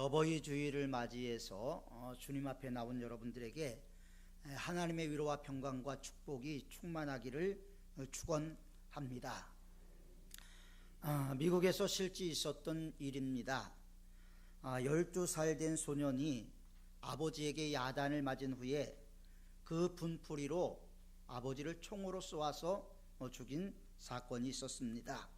어버이 주일을 맞이해서 주님 앞에 나온 여러분들에게 하나님의 위로와 평강과 축복이 충만하기를 축원합니다. 미국에서 실제 있었던 일입니다. 12살 된 소년이 아버지에게 야단을 맞은 후에 그 분풀이로 아버지를 총으로 쏘아서 죽인 사건이 있었습니다.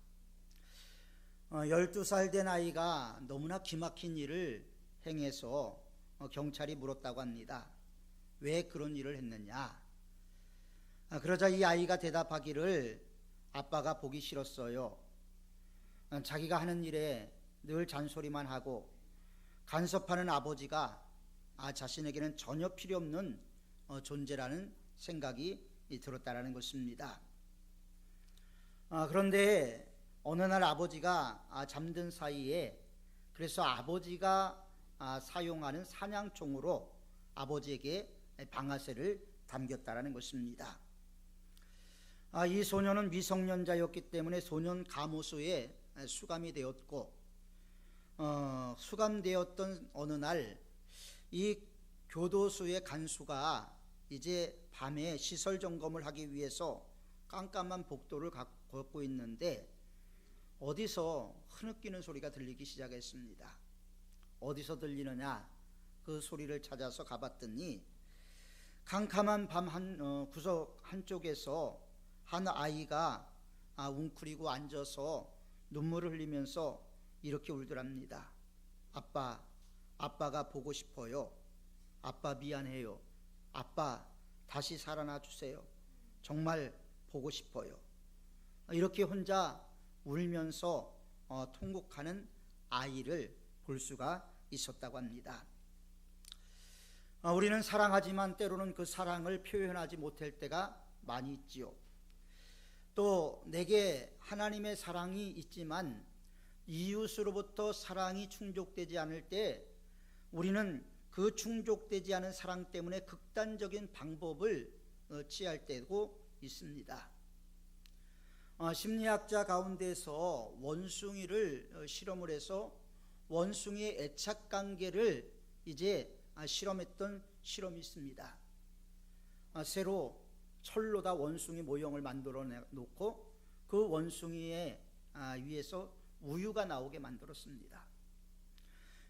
12살 된 아이가 너무나 기막힌 일을 행해서 경찰이 물었다고 합니다. 왜 그런 일을 했느냐? 그러자 이 아이가 대답하기를 아빠가 보기 싫었어요. 자기가 하는 일에 늘 잔소리만 하고 간섭하는 아버지가 자신에게는 전혀 필요 없는 존재라는 생각이 들었다라는 것입니다. 그런데 어느 날 아버지가 잠든 사이에 그래서 아버지가 사용하는 사냥총으로 아버지에게 방아쇠를 당겼다라는 것입니다. 이 소년은 미성년자였기 때문에 소년 감호소에 수감이 되었고 수감되었던 어느 날 이 교도소의 간수가 이제 밤에 시설 점검을 하기 위해서 깜깜한 복도를 걷고 있는데 어디서 흐느끼는 소리가 들리기 시작했습니다. 어디서 들리느냐? 그 소리를 찾아서 가봤더니 캄캄한 밤 구석 한쪽에서 한 아이가 웅크리고 앉아서 눈물을 흘리면서 이렇게 울더랍니다. 아빠가 보고 싶어요. 아빠 미안해요. 아빠 다시 살아나 주세요. 정말 보고 싶어요. 이렇게 혼자 울면서 통곡하는 아이를 볼 수가 있었다고 합니다. 우리는 사랑하지만 때로는 그 사랑을 표현하지 못할 때가 많이 있지요. 또 내게 하나님의 사랑이 있지만 이웃으로부터 사랑이 충족되지 않을 때 우리는 그 충족되지 않은 사랑 때문에 극단적인 방법을 취할 때도 있습니다. 심리학자 가운데서 원숭이를 실험을 해서 원숭이의 애착관계를 이제 실험했던 실험이 있습니다. 새로 철로다 원숭이 모형을 만들어 놓고 그 원숭이의 위에서 우유가 나오게 만들었습니다.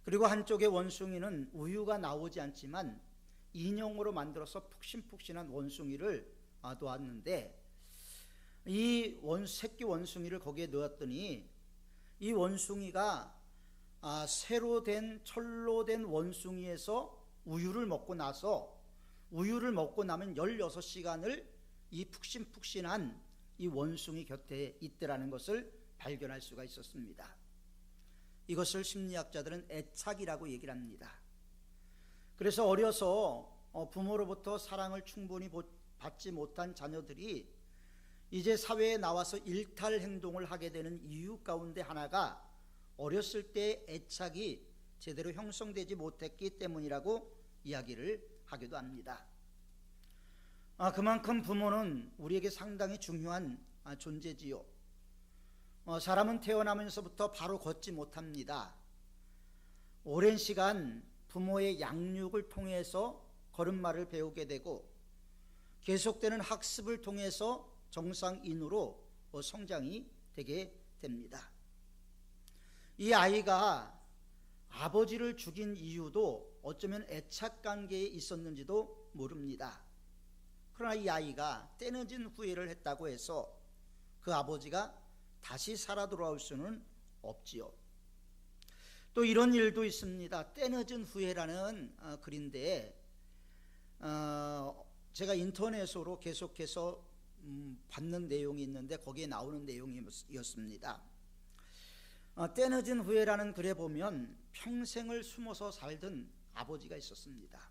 그리고 한쪽의 원숭이는 우유가 나오지 않지만 인형으로 만들어서 푹신푹신한 원숭이를 놓았는데 이 새끼 원숭이를 거기에 넣었더니 이 원숭이가 새로 된 철로 된 원숭이에서 우유를 먹고 나면 16시간을 이 푹신푹신한 이 원숭이 곁에 있더라는 것을 발견할 수가 있었습니다. 이것을 심리학자들은 애착이라고 얘기를 합니다. 그래서 어려서 부모로부터 사랑을 충분히 받지 못한 자녀들이 이제 사회에 나와서 일탈 행동을 하게 되는 이유 가운데 하나가 어렸을 때 애착이 제대로 형성되지 못했기 때문이라고 이야기를 하기도 합니다. 그만큼 부모는 우리에게 상당히 중요한 존재지요. 사람은 태어나면서부터 바로 걷지 못합니다. 오랜 시간 부모의 양육을 통해서 걸음마를 배우게 되고 계속되는 학습을 통해서 정상인으로 성장이 되게 됩니다. 이 아이가 아버지를 죽인 이유도 어쩌면 애착관계에 있었는지도 모릅니다. 그러나 이 아이가 때늦은 후회를 했다고 해서 그 아버지가 다시 살아 돌아올 수는 없지요. 또 이런 일도 있습니다. 때늦은 후회라는 글인데 제가 인터넷으로 계속해서 받는 내용이 있는데 거기에 나오는 내용이었습니다. 때늦은 후회라는 글에 보면 평생을 숨어서 살던 아버지가 있었습니다.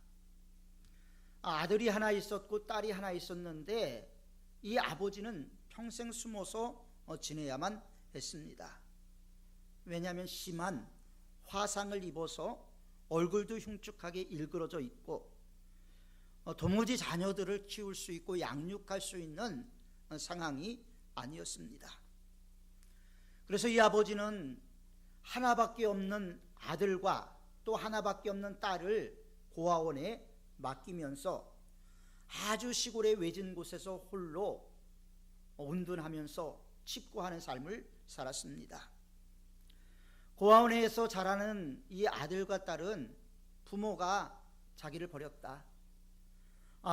아들이 하나 있었고 딸이 하나 있었는데 이 아버지는 평생 숨어서 지내야만 했습니다. 왜냐하면 심한 화상을 입어서 얼굴도 흉측하게 일그러져 있고 도무지 자녀들을 키울 수 있고 양육할 수 있는 상황이 아니었습니다. 그래서 이 아버지는 하나밖에 없는 아들과 또 하나밖에 없는 딸을 고아원에 맡기면서 아주 시골의 외진 곳에서 홀로 운둔하면서 칩고하는 삶을 살았습니다. 고아원에서 자라는 이 아들과 딸은 부모가 자기를 버렸다.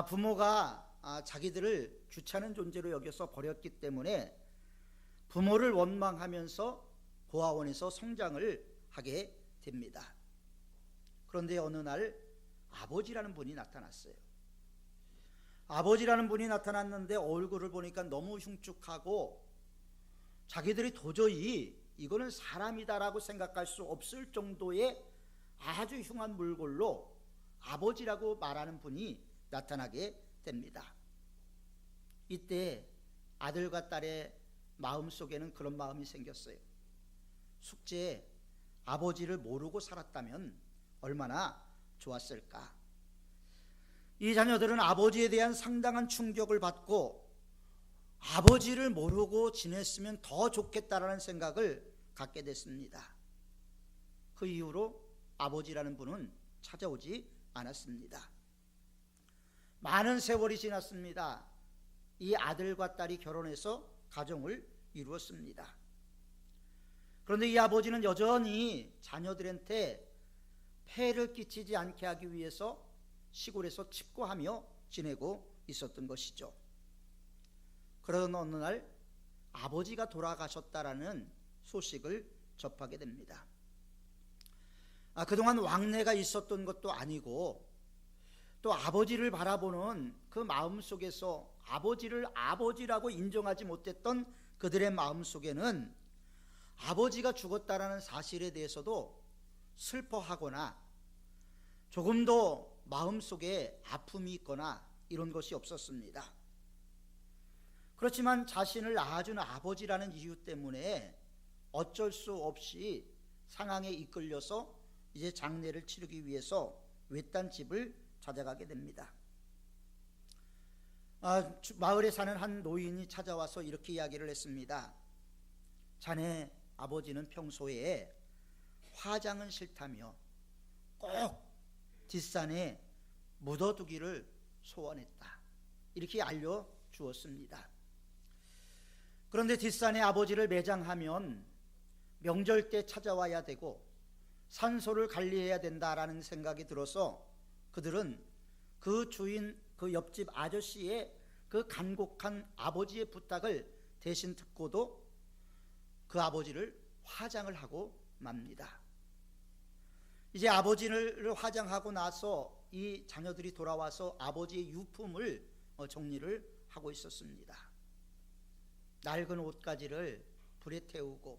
부모가 자기들을 귀찮은 존재로 여겨서 버렸기 때문에 부모를 원망하면서 고아원에서 성장을 하게 됩니다. 그런데 어느 날 아버지라는 분이 나타났어요. 아버지라는 분이 나타났는데 얼굴을 보니까 너무 흉측하고 자기들이 도저히 이거는 사람이다라고 생각할 수 없을 정도의 아주 흉한 몰골로 아버지라고 말하는 분이 나타나게 됩니다. 이때 아들과 딸의 마음속에는 그런 마음이 생겼어요. 숙제에 아버지를 모르고 살았다면 얼마나 좋았을까. 이 자녀들은 아버지에 대한 상당한 충격을 받고 아버지를 모르고 지냈으면 더 좋겠다라는 생각을 갖게 됐습니다. 그 이후로 아버지라는 분은 찾아오지 않았습니다. 많은 세월이 지났습니다. 이 아들과 딸이 결혼해서 가정을 이루었습니다. 그런데 이 아버지는 여전히 자녀들한테 폐를 끼치지 않게 하기 위해서 시골에서 칩고하며 지내고 있었던 것이죠. 그러던 어느 날 아버지가 돌아가셨다라는 소식을 접하게 됩니다. 그동안 왕래가 있었던 것도 아니고 또 아버지를 바라보는 그 마음속에서 아버지를 아버지라고 인정하지 못했던 그들의 마음속에는 아버지가 죽었다라는 사실에 대해서도 슬퍼하거나 조금 더 마음속에 아픔이 있거나 이런 것이 없었습니다. 그렇지만 자신을 낳아준 아버지라는 이유 때문에 어쩔 수 없이 상황에 이끌려서 이제 장례를 치르기 위해서 외딴 집을 찾아가게 됩니다. 마을에 사는 한 노인이 찾아와서 이렇게 이야기를 했습니다. 자네 아버지는 평소에 화장은 싫다며 꼭 뒷산에 묻어두기를 소원했다. 이렇게 알려주었습니다. 그런데 뒷산에 아버지를 매장하면 명절 때 찾아와야 되고 산소를 관리해야 된다라는 생각이 들어서 그들은 그 주인, 그 옆집 아저씨의 그 간곡한 아버지의 부탁을 대신 듣고도 그 아버지를 화장을 하고 맙니다. 이제 아버지를 화장하고 나서 이 자녀들이 돌아와서 아버지의 유품을 정리를 하고 있었습니다. 낡은 옷가지를 불에 태우고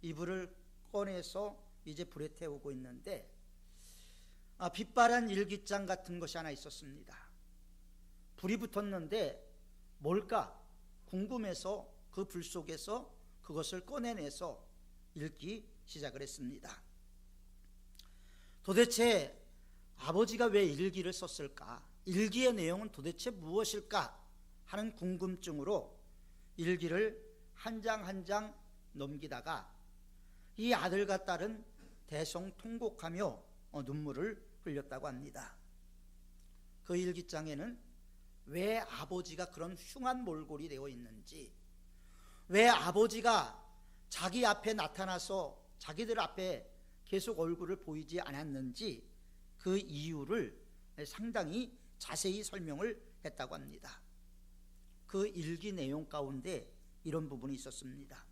이불을 꺼내서 이제 불에 태우고 있는데 빛바랜 일기장 같은 것이 하나 있었습니다. 불이 붙었는데 뭘까 궁금해서 그 불 속에서 그것을 꺼내내서 읽기 시작을 했습니다. 도대체 아버지가 왜 일기를 썼을까? 일기의 내용은 도대체 무엇일까? 하는 궁금증으로 일기를 한 장 한 장 넘기다가 이 아들과 딸은 대성통곡하며 눈물을 흘렸다고 합니다. 그 일기장에는 왜 아버지가 그런 흉한 몰골이 되어 있는지, 왜 아버지가 자기 앞에 나타나서 자기들 앞에 계속 얼굴을 보이지 않았는지 그 이유를 상당히 자세히 설명을 했다고 합니다. 그 일기 내용 가운데 이런 부분이 있었습니다.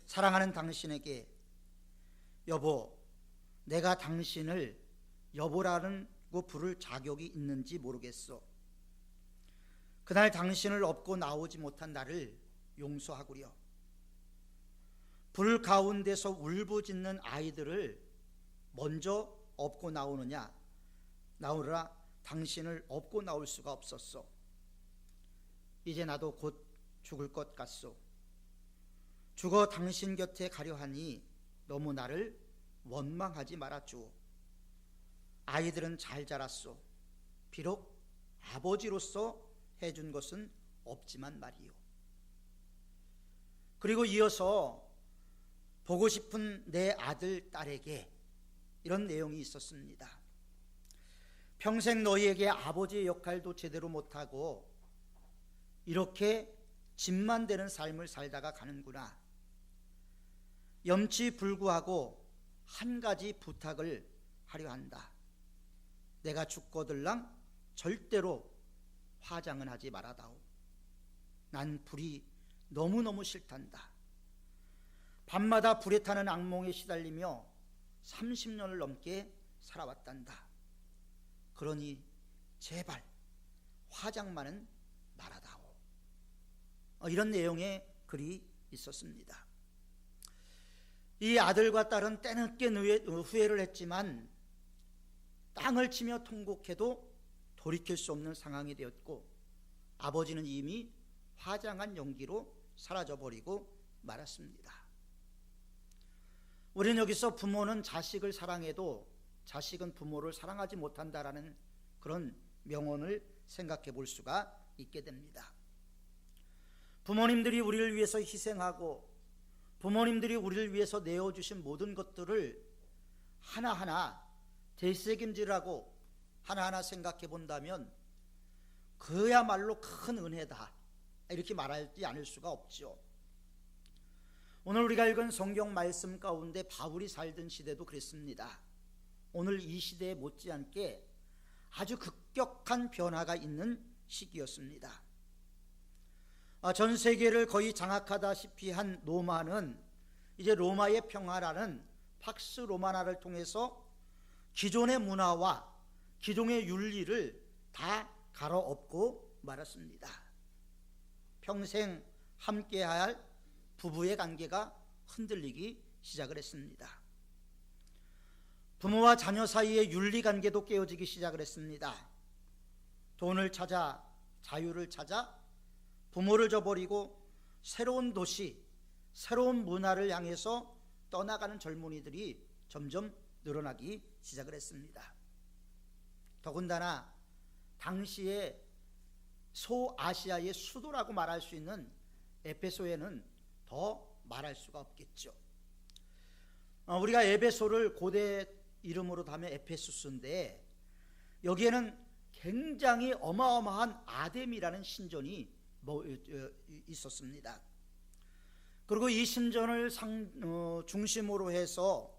사랑하는 당신에게 여보, 내가 당신을 여보라는 거 부를 자격이 있는지 모르겠어. 그날 당신을 업고 나오지 못한 나를 용서하구려. 불 가운데서 울부짖는 아이들을 먼저 업고 나오느냐, 나오라 당신을 업고 나올 수가 없었어. 이제 나도 곧 죽을 것 같소. 죽어 당신 곁에 가려 하니 너무 나를 원망하지 말아주오. 아이들은 잘 자랐소. 비록 아버지로서 해준 것은 없지만 말이요. 그리고 이어서 보고 싶은 내 아들, 딸에게 이런 내용이 있었습니다. 평생 너희에게 아버지의 역할도 제대로 못하고 이렇게 집만 되는 삶을 살다가 가는구나. 염치불구하고 한 가지 부탁을 하려 한다. 내가 죽거들랑 절대로 화장은 하지 말아다오. 난 불이 너무너무 싫단다. 밤마다 불에 타는 악몽에 시달리며 30년을 넘게 살아왔단다. 그러니 제발 화장만은 말아다오. 이런 내용의 글이 있었습니다. 이 아들과 딸은 때늦게 후회를 했지만 땅을 치며 통곡해도 돌이킬 수 없는 상황이 되었고, 아버지는 이미 화장한 연기로 사라져버리고 말았습니다. 우리는 여기서 부모는 자식을 사랑해도 자식은 부모를 사랑하지 못한다라는 그런 명언을 생각해 볼 수가 있게 됩니다. 부모님들이 우리를 위해서 희생하고 부모님들이 우리를 위해서 내어주신 모든 것들을 하나하나 되새김질하고 하나하나 생각해 본다면 그야말로 큰 은혜다, 이렇게 말하지 않을 수가 없죠. 오늘 우리가 읽은 성경 말씀 가운데 바울이 살던 시대도 그랬습니다. 오늘 이 시대에 못지않게 아주 급격한 변화가 있는 시기였습니다. 전 세계를 거의 장악하다시피 한 로마는 이제 로마의 평화라는 팍스 로마나를 통해서 기존의 문화와 기존의 윤리를 다 갈아엎고 말았습니다. 평생 함께할 부부의 관계가 흔들리기 시작을 했습니다. 부모와 자녀 사이의 윤리 관계도 깨어지기 시작을 했습니다. 돈을 찾아, 자유를 찾아 부모를 저버리고 새로운 도시, 새로운 문화를 향해서 떠나가는 젊은이들이 점점 늘어나기 시작을 했습니다. 더군다나 당시에 소아시아의 수도라고 말할 수 있는 에베소에는 더 말할 수가 없겠죠. 우리가 에베소를 고대 이름으로 하면 에페수스인데, 여기에는 굉장히 어마어마한 아뎀이라는 신전이 있었습니다. 그리고 이 신전을 중심으로 해서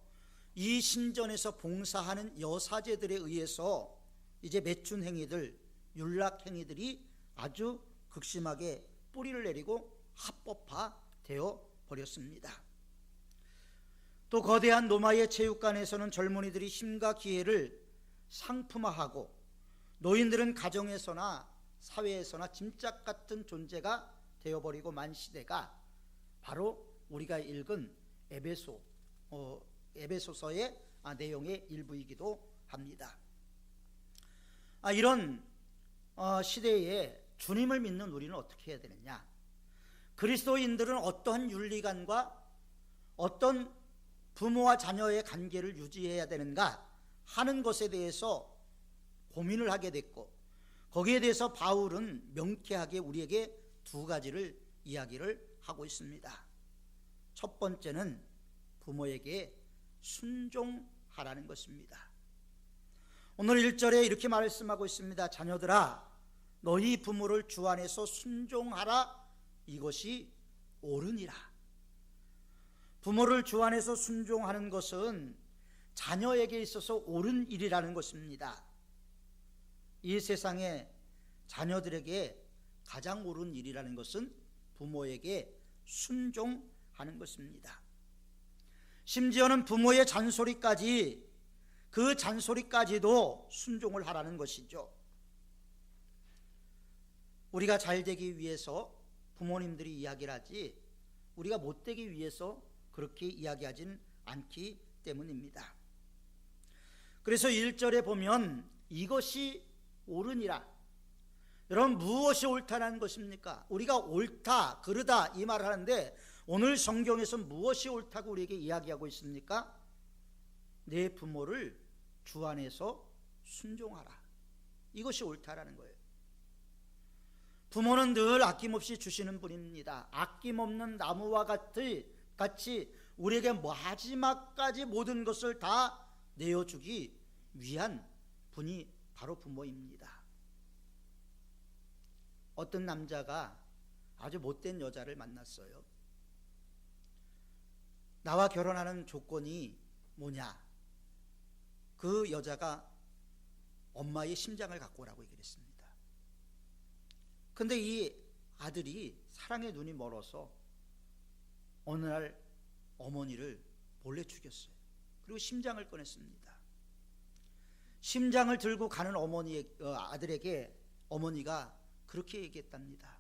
이 신전에서 봉사하는 여사제들에 의해서 이제 매춘 행위들, 율락 행위들이 아주 극심하게 뿌리를 내리고 합법화 되어 버렸습니다. 또 거대한 로마의 체육관에서는 젊은이들이 힘과 기회를 상품화하고 노인들은 가정에서나 사회에서나 짐짝 같은 존재가 되어버리고 만 시대가 바로 우리가 읽은 에베소서의 내용의 일부이기도 합니다. 이런 시대에 주님을 믿는 우리는 어떻게 해야 되느냐? 그리스도인들은 어떠한 윤리관과 어떤 부모와 자녀의 관계를 유지해야 되는가 하는 것에 대해서 고민을 하게 됐고, 거기에 대해서 바울은 명쾌하게 우리에게 두 가지를 이야기를 하고 있습니다. 첫 번째는 부모에게 순종하라는 것입니다. 오늘 1절에 이렇게 말씀하고 있습니다. 자녀들아, 너희 부모를 주 안에서 순종하라. 이것이 옳으니라. 부모를 주 안에서 순종하는 것은 자녀에게 있어서 옳은 일이라는 것입니다. 이 세상에 자녀들에게 가장 옳은 일이라는 것은 부모에게 순종하는 것입니다. 심지어는 부모의 잔소리까지, 그 잔소리까지도 순종을 하라는 것이죠. 우리가 잘 되기 위해서 부모님들이 이야기를 하지 우리가 못 되기 위해서 그렇게 이야기하진 않기 때문입니다. 그래서 1절에 보면 이것이 옳으니라. 여러분, 무엇이 옳다는 것입니까? 우리가 옳다, 그르다 이 말을 하는데 오늘 성경에서 무엇이 옳다고 우리에게 이야기하고 있습니까? 내 부모를 주 안에서 순종하라. 이것이 옳다라는 거예요. 부모는 늘 아낌없이 주시는 분입니다. 아낌없는 나무와 같이 우리에게 마지막까지 모든 것을 다 내어주기 위한 분이 바로 부모입니다. 어떤 남자가 아주 못된 여자를 만났어요. 나와 결혼하는 조건이 뭐냐? 그 여자가 엄마의 심장을 갖고 오라고 얘기를 했습니다. 근데 이 아들이 사랑의 눈이 멀어서 어느 날 어머니를 몰래 죽였어요. 그리고 심장을 꺼냈습니다. 심장을 들고 가는 아들에게 어머니가 그렇게 얘기했답니다.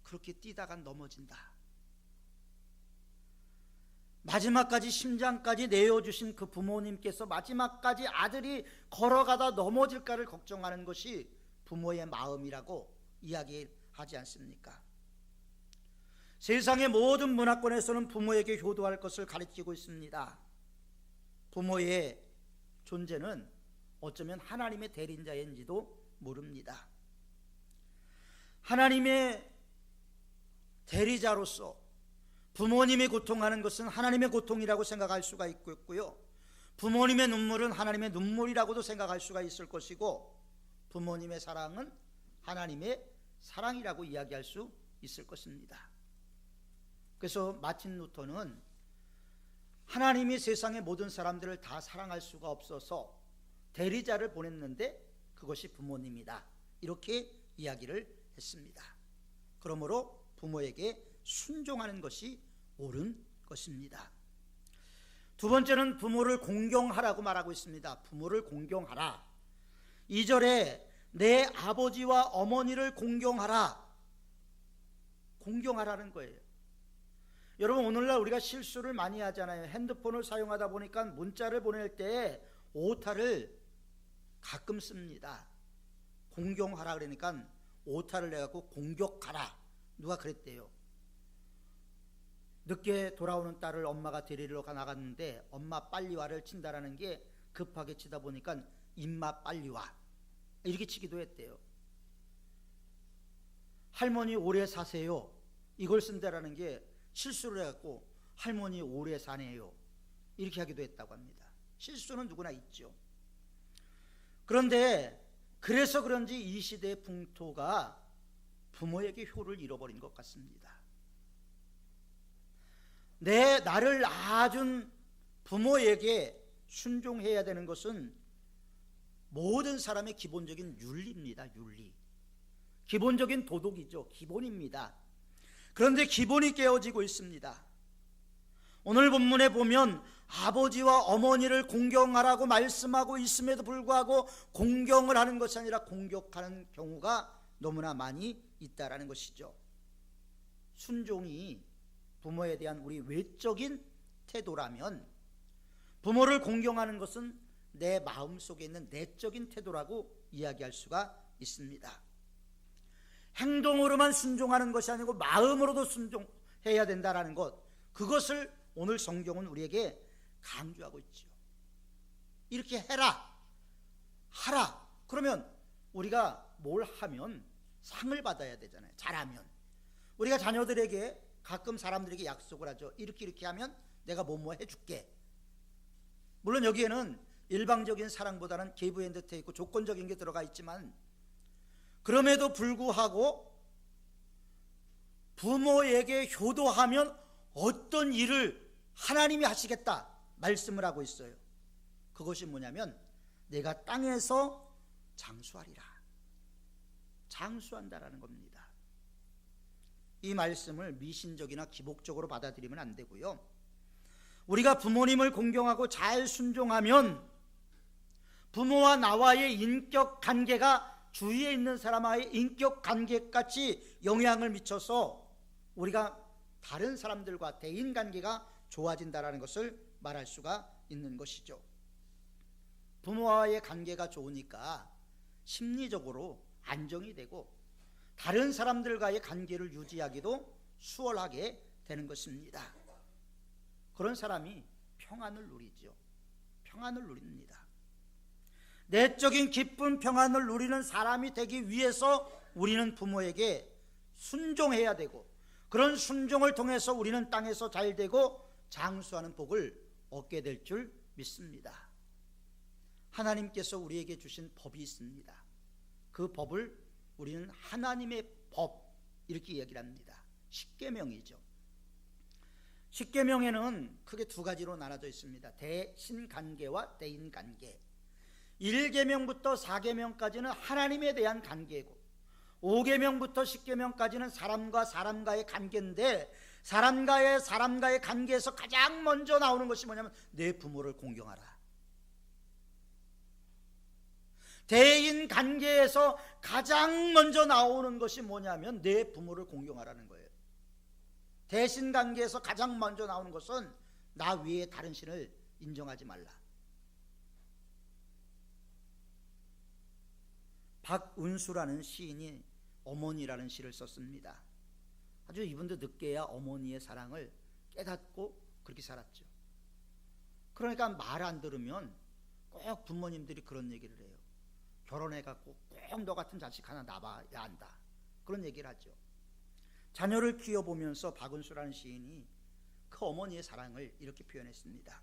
그렇게 뛰다가 넘어진다. 마지막까지 심장까지 내어주신 그 부모님께서 마지막까지 아들이 걸어가다 넘어질까를 걱정하는 것이 부모의 마음이라고 이야기하지 않습니까? 세상의 모든 문화권에서는 부모에게 효도할 것을 가르치고 있습니다. 부모의 존재는 어쩌면 하나님의 대리인자인지도 모릅니다. 하나님의 대리자로서 부모님이 고통하는 것은 하나님의 고통이라고 생각할 수가 있고요, 부모님의 눈물은 하나님의 눈물이라고도 생각할 수가 있을 것이고, 부모님의 사랑은 하나님의 사랑이라고 이야기할 수 있을 것입니다. 그래서 마틴 루터는 하나님이 세상의 모든 사람들을 다 사랑할 수가 없어서 대리자를 보냈는데 그것이 부모님이다, 이렇게 이야기를 했습니다. 그러므로 부모에게 순종하는 것이 옳은 것입니다. 두 번째는 부모를 공경하라고 말하고 있습니다. 부모를 공경하라. 2절에 내 아버지와 어머니를 공경하라. 공경하라는 거예요. 여러분, 오늘날 우리가 실수를 많이 하잖아요. 핸드폰을 사용하다 보니까 문자를 보낼 때 오타를 가끔 씁니다. 공경하라 그러니까 오타를 내갖고 공격하라. 누가 그랬대요. 늦게 돌아오는 딸을 엄마가 데리러 나갔는데 엄마 빨리 와를 친다라는 게 급하게 치다 보니까 임마 빨리 와, 이렇게 치기도 했대요. 할머니 오래 사세요, 이걸 쓴다라는 게 실수를 해갖고 할머니 오래 사네요, 이렇게 하기도 했다고 합니다. 실수는 누구나 있죠. 그런데 그래서 그런지 이 시대의 풍토가 부모에게 효를 잃어버린 것 같습니다. 나를 낳아준 부모에게 순종해야 되는 것은 모든 사람의 기본적인 윤리입니다. 윤리, 기본적인 도덕이죠. 기본입니다. 그런데 기본이 깨어지고 있습니다. 오늘 본문에 보면 아버지와 어머니를 공경하라고 말씀하고 있음에도 불구하고 공경을 하는 것이 아니라 공격하는 경우가 너무나 많이 있다라는 것이죠. 순종이 부모에 대한 우리 외적인 태도라면 부모를 공경하는 것은 내 마음속에 있는 내적인 태도라고 이야기할 수가 있습니다. 행동으로만 순종하는 것이 아니고 마음으로도 순종해야 된다라는 것, 그것을 오늘 성경은 우리에게 강조하고 있죠. 이렇게 해라, 하라. 그러면 우리가 뭘 하면 상을 받아야 되잖아요. 잘하면. 우리가 자녀들에게 가끔 사람들에게 약속을 하죠. 이렇게 하면 내가 뭐뭐 해줄게. 물론 여기에는 일방적인 사랑보다는 give and take 있고 조건적인 게 들어가 있지만, 그럼에도 불구하고 부모에게 효도하면 어떤 일을 하나님이 하시겠다 말씀을 하고 있어요. 그것이 뭐냐면 내가 땅에서 장수하리라. 장수한다라는 겁니다. 이 말씀을 미신적이나 기복적으로 받아들이면 안 되고요, 우리가 부모님을 공경하고 잘 순종하면 부모와 나와의 인격 관계가 주위에 있는 사람과의 인격 관계같이 영향을 미쳐서 우리가 다른 사람들과 대인관계가 좋아진다는 것을 말할 수가 있는 것이죠. 부모와의 관계가 좋으니까 심리적으로 안정이 되고 다른 사람들과의 관계를 유지하기도 수월하게 되는 것입니다. 그런 사람이 평안을 누리죠. 평안을 누립니다. 내적인 기쁜 평안을 누리는 사람이 되기 위해서 우리는 부모에게 순종해야 되고, 그런 순종을 통해서 우리는 땅에서 잘 되고 장수하는 복을 얻게 될 줄 믿습니다. 하나님께서 우리에게 주신 법이 있습니다. 그 법을 우리는 하나님의 법 이렇게 얘기를 합니다. 십계명이죠. 십계명에는 크게 두 가지로 나눠져 있습니다. 대신관계와 대인관계. 1계명부터 4계명까지는 하나님에 대한 관계고, 5계명부터 10계명까지는 사람과 사람과의 관계인데, 사람과의 관계에서 가장 먼저 나오는 것이 뭐냐면 내 부모를 공경하라. 대인 관계에서 가장 먼저 나오는 것이 뭐냐면 내 부모를 공경하라는 거예요. 대신 관계에서 가장 먼저 나오는 것은 나 위에 다른 신을 인정하지 말라. 박은수라는 시인이 어머니라는 시를 썼습니다. 아주 이분도 늦게야 어머니의 사랑을 깨닫고 그렇게 살았죠. 그러니까 말 안 들으면 꼭 부모님들이 그런 얘기를 해요. 결혼해갖고 꼭 너 같은 자식 하나 낳아야 한다, 그런 얘기를 하죠. 자녀를 키워보면서 박은수라는 시인이 그 어머니의 사랑을 이렇게 표현했습니다.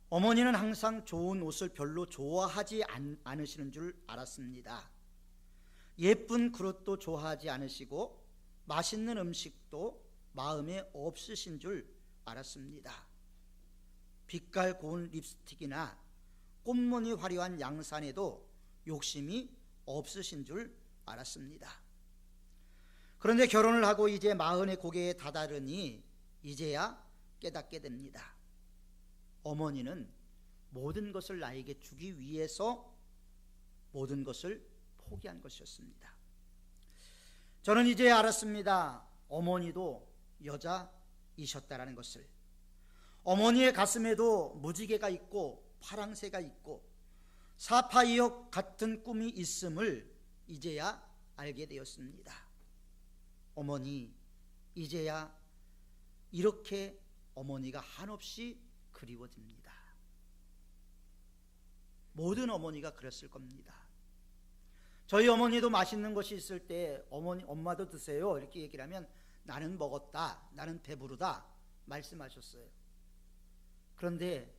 어머니는 항상 좋은 옷을 별로 좋아하지 않으시는 줄 알았습니다. 예쁜 그릇도 좋아하지 않으시고 맛있는 음식도 마음에 없으신 줄 알았습니다. 빛깔 고운 립스틱이나 꽃무늬 화려한 양산에도 욕심이 없으신 줄 알았습니다. 그런데 결혼을 하고 이제 40의 고개에 다다르니 이제야 깨닫게 됩니다. 어머니는 모든 것을 나에게 주기 위해서 모든 것을 포기한 것이었습니다. 저는 이제 알았습니다. 어머니도 여자이셨다라는 것을. 어머니의 가슴에도 무지개가 있고 파랑새가 있고 사파이어 같은 꿈이 있음을 이제야 알게 되었습니다. 어머니, 이제야 이렇게 어머니가 한없이 그리워집니다. 모든 어머니가 그랬을 겁니다. 저희 어머니도 맛있는 것이 있을 때 엄마도 드세요 이렇게 얘기를 하면 나는 먹었다, 나는 배부르다 말씀하셨어요. 그런데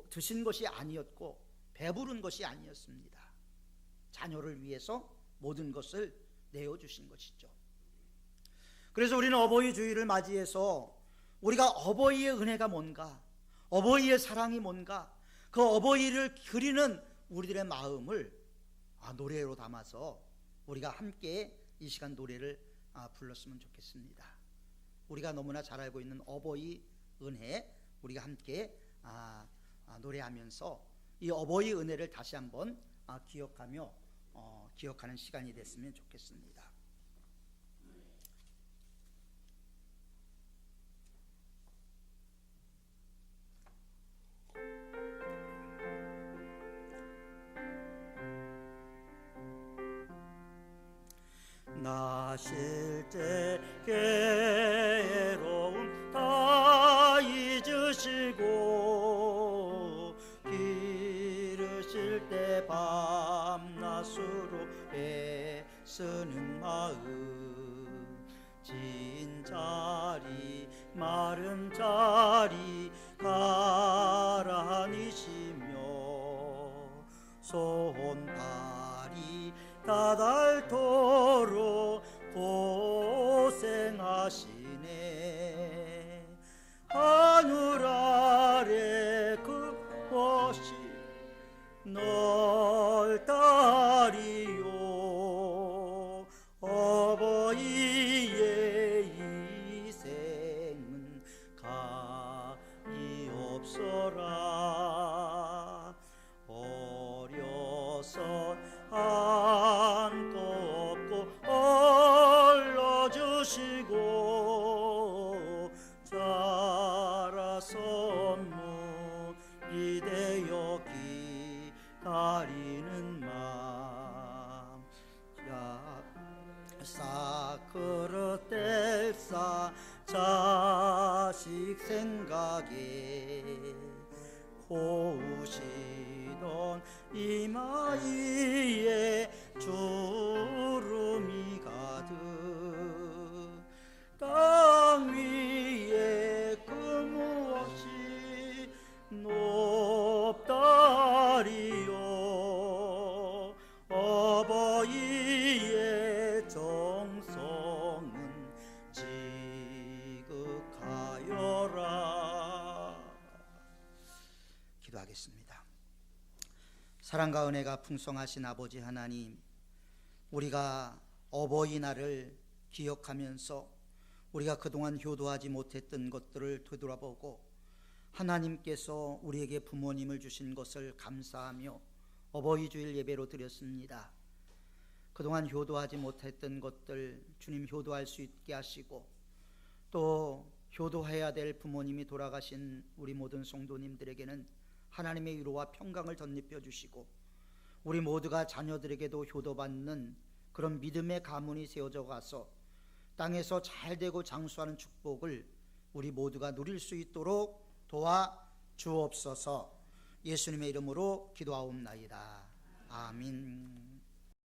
드신 것이 아니었고 배부른 것이 아니었습니다. 자녀를 위해서 모든 것을 내어주신 것이죠. 그래서 우리는 어버이 주일을 맞이해서 우리가 어버이의 은혜가 뭔가, 어버이의 사랑이 뭔가, 그 어버이를 그리는 우리들의 마음을 노래로 담아서 우리가 함께 이 시간 노래를 불렀으면 좋겠습니다. 우리가 너무나 잘 알고 있는 어버이 은혜, 우리가 함께 노래하면서 이 어버이 은혜를 다시 한번 기억하며 기억하는 시간이 됐으면 좋겠습니다. 나실 때 괴로움 다 잊으시고 기르실 때 밤낮으로 애쓰는 마음, 진 자리 마른 자리 가라니시며 손발이 다닳도록 고생하시네. 하늘 아래 그것이 넓다리요. 어버이의 희생은 가히 없어라. 어려서 안고 업고 얼러주시고 자라서 무이 되어 기다리는 마음, 싹 그릇 뗄싸 자식 생각에 고우시던 이마위에 주름이 가득, 땅 위에 그 무엇이 높다 기도하겠습니다. 사랑과 은혜가 풍성하신 아버지 하나님, 우리가 어버이날을 기억하면서 우리가 그동안 효도하지 못했던 것들을 되돌아보고 하나님께서 우리에게 부모님을 주신 것을 감사하며 어버이 주일 예배로 드렸습니다. 그동안 효도하지 못했던 것들 주님 효도할 수 있게 하시고, 또 효도해야 될 부모님이 돌아가신 우리 모든 성도님들에게는 하나님의 위로와 평강을 덧입혀 주시고, 우리 모두가 자녀들에게도 효도받는 그런 믿음의 가문이 세워져 가서 땅에서 잘되고 장수하는 축복을 우리 모두가 누릴 수 있도록 도와 주옵소서. 예수님의 이름으로 기도하옵나이다. 아멘.